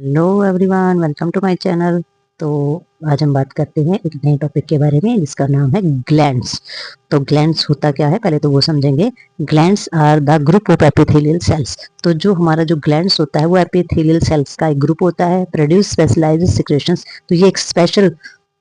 Hello everyone, welcome to my channel. तो आज हम बात करते हैं एक नए टॉपिक के बारे में जिसका नाम है ग्लैंड्स। तो ग्लैंड्स होता क्या है, पहले तो वो समझेंगे। Glands are the group of epithelial cells. तो जो हमारा जो ग्लैंड्स होता है वो एपिथेलियल सेल्स का एक ग्रुप होता है। Produce specialized secretions. तो ये एक स्पेशल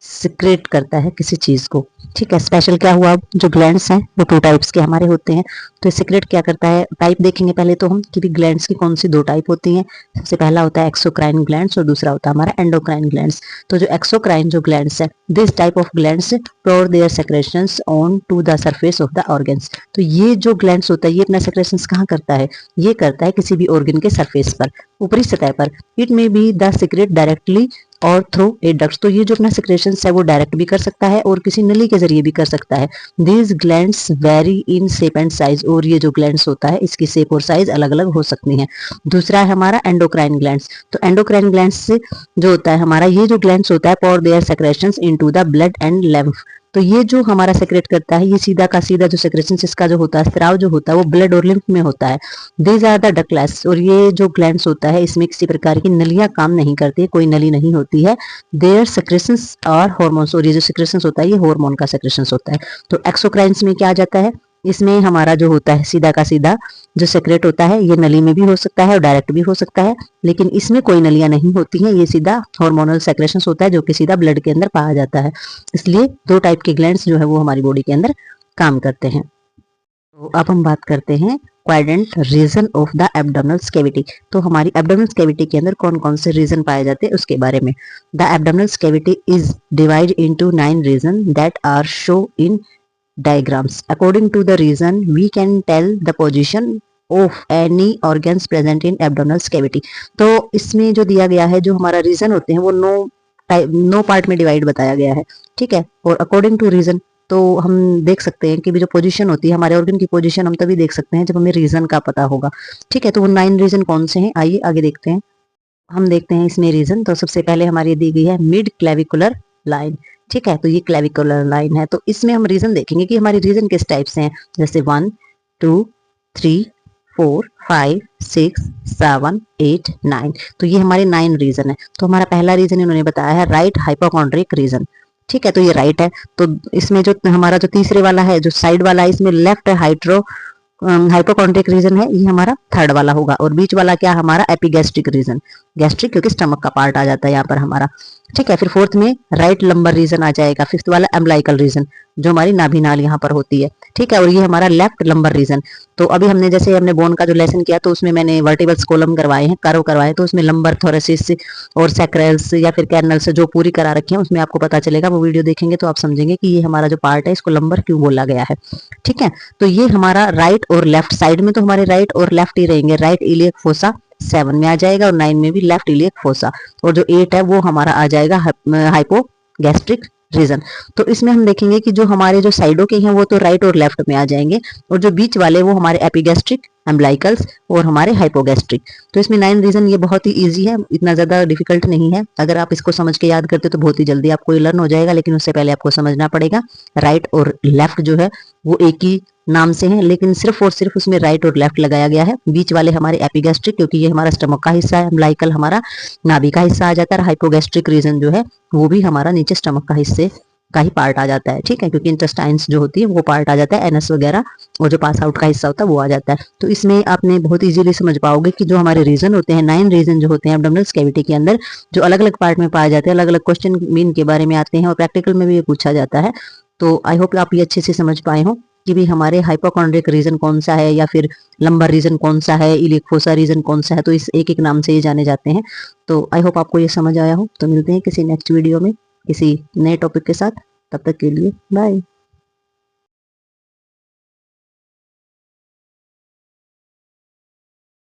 सिक्रेट करता है किसी चीज को। ठीक है, स्पेशल क्या हुआ, अब जो ग्लैंड्स हैं वो टू टाइप्स के हमारे होते हैं। तो ये सिक्रेट क्या करता है, टाइप देखेंगे पहले तो हम कि भी ग्लैंड्स की कौन सी दो टाइप होती हैं। सबसे पहला होता है एक्सोक्राइन ग्लैंड्स और दूसरा होता है हमारा एंडोक्राइन ग्लैंड्स। तो जो एक्सोक्राइन जो ग्लैंड्स है, this type of glands pour their secretions on to the surface of the organs. तो ये जो ग्लैंड्स होता है ये अपना सेक्रेशंस कहाँ करता है, ये करता है किसी भी ऑर्गन के सरफेस पर, ऊपरी सतह पर। It may be the secret directly और थ्रू ए डक्ट्स। तो ये जो अपना सेक्रेशंस है वो डायरेक्ट भी कर सकता है और किसी नली के जरिए भी कर सकता है। These glands very in shape and size. और ये जो ग्लैंड्स होता है इसकी शेप और साइज अलग अलग हो सकती हैं। दूसरा है हमारा एंडोक्राइन ग्लैंड्स। तो एंडोक्राइन ग्लैंड्स से जो होता है हमारा, ये जो ग्लैंड्स होता है for their secretions into the blood and lymph. तो ये जो हमारा सेक्रेट करता है, ये सीधा का सीधा जो सेक्रेशन इसका जो होता है, स्राव जो होता है वो ब्लड और लिम्फ में होता है। These are the ductless. और ये जो ग्लैंड्स होता है इसमें किसी प्रकार की नलियां काम नहीं करती, कोई नली नहीं होती है। देयर सेक्रेशंस और हॉर्मोन्स। और ये जो सेक्रेशंस होता है ये हार्मोन का सेक्रेशंस होता है। तो एक्सोक्राइन्स में क्या आ जाता है, इसमें हमारा जो होता है सीधा का सीधा जो सेक्रेट होता है ये नली में भी हो सकता है और डायरेक्ट भी हो सकता है, लेकिन इसमें कोई नलियां नहीं होती हैं। ये सीधा हार्मोनल सेक्रेशंस होता है जो कि सीधा ब्लड के अंदर पाया जाता है। इसलिए दो टाइप के ग्लैंड्स जो है वो हमारी बॉडी के अंदर काम करते हैं। तो अब हम बात करते हैं quadrant region of the abdominal cavity. तो हमारी एब्डोमिनल कैविटी के अंदर कौन कौन से रीजन पाए जाते हैं उसके बारे में। The abdominal cavity is divide into 9 region that are show in diagrams. According to the reason, we can tell the position of any organs present in abdominal cavity. तो इसमें जो दिया गया है, जो हमारा रीजन होते हैं वो नो पार्ट में डिवाइड बताया गया है। ठीक है, और अकॉर्डिंग टू रीजन तो हम देख सकते हैं कि भी जो पोजीशन होती है हमारे ऑर्गन की पोजीशन हम तभी देख सकते हैं जब हमें रीजन का पता होगा। ठीक है, तो वो 9 रीजन कौन से हैं, आइए आगे देखते हैं। हम देखते हैं इसमें रीजन। तो सबसे पहले हमारी दी गई है मिड क्लेविकुलर लाइन। ठीक है, तो ये क्लेविकुलर लाइन है। तो इसमें हम रीजन देखेंगे कि हमारे रीजन किस टाइप से हैं, जैसे 1 2 3 4 5 6 7 8 9। तो ये हमारे 9 रीजन है। तो हमारा पहला रीजन इन्होंने बताया है राइट हाइपोकॉन्ड्रिक रीजन। ठीक है, तो ये राइट है। तो इसमें जो हमारा जो तीसरे वाला है, जो साइड वाला है, इसमें लेफ्ट हाइपोकॉन्ड्रिक रीजन है, ये हमारा थर्ड वाला होगा। और बीच वाला क्या हमारा एपिगैस्ट्रिक रीजन, गैस्ट्रिक क्योंकि स्टमक का पार्ट आ जाता है यहाँ पर हमारा। ठीक है, फिर फोर्थ में राइट लंबर रीजन आ जाएगा। फिफ्थ वाला एम्ब्लाइकल रीजन जो हमारी नाभि नाल यहाँ पर होती है। ठीक है, और ये हमारा लेफ्ट लंबर रीजन। तो अभी हमने जैसे हमने बोन का जो लेसन किया तो उसमें मैंने वर्टिबल्स कॉलम करवाए हैं, कर्व करवाए, तो उसमें लंबर थोरेसिस और सैक्रल्स या फिर कैनल्स जो पूरी करा रखी है उसमें आपको पता चलेगा। वो वीडियो देखेंगे तो आप समझेंगे कि ये हमारा जो पार्ट है इसको लंबर क्यों बोला गया है। ठीक है, तो ये हमारा राइट और लेफ्ट साइड में तो हमारे राइट और लेफ्ट ही रहेंगे। राइट इलियक फोसा 7 में आ जाएगा और 9 में भी लेफ्ट इलियक फोसा। और जो 8 है वो हमारा आ जाएगा हाइपोगैस्ट्रिक रीजन। तो इसमें हम देखेंगे कि जो हमारे जो साइडों के हैं वो तो राइट और लेफ्ट में आ जाएंगे, और जो बीच वाले वो हमारे एपिगैस्ट्रिक, एम्ब्लाइकल्स और हमारे हाइपोगैस्ट्रिक। तो इसमें 9 रीजन ये बहुत ही इजी है, इतना ज्यादा डिफिकल्ट नहीं है। अगर आप इसको समझ के याद करते तो बहुत ही जल्दी आपको ये लर्न हो जाएगा, लेकिन उससे पहले आपको समझना पड़ेगा राइट और लेफ्ट जो है वो एक ही नाम से हैं, लेकिन सिर्फ और सिर्फ उसमें राइट और लेफ्ट लगाया गया है। बीच वाले हमारे एपिगैस्ट्रिक क्योंकि ये हमारा स्टमक का हिस्सा है, एम्ब्लाइकल हमारा नाभि का हिस्सा आ जाता है, हाइपोगैस्ट्रिक रीजन जो है वो भी हमारा नीचे स्टमक का हिस्से का ही पार्ट आ जाता है। ठीक है, क्योंकि इंटेस्टाइन्स जो होती है वो पार्ट आ जाता है, एनएस वगैरह, और जो पास आउट का हिस्सा होता है वो आ जाता है। तो इसमें आपने बहुत इजीली समझ पाओगे कि जो हमारे रीजन होते हैं, 9 रीजन जो होते हैं एब्डोमिनल कैविटी के अंदर, जो अलग अलग पार्ट में पाए जाते हैं, अलग अलग क्वेश्चन मीन के बारे में आते हैं और प्रैक्टिकल में भी ये पूछा जाता है। तो आई होप आप ये अच्छे से समझ पाए हो कि भी हमारे हाइपोकॉन्ड्रिक रीजन कौन सा है या फिर लंबर रीजन कौन सा है, इलियक फोसा रीजन कौन सा है। तो इस एक एक नाम से ये जाने जाते हैं। तो आई होप आपको ये समझ आया हो। तो मिलते हैं किसी नेक्स्ट वीडियो में किसी नए टॉपिक के साथ। तब तक के लिए बाय।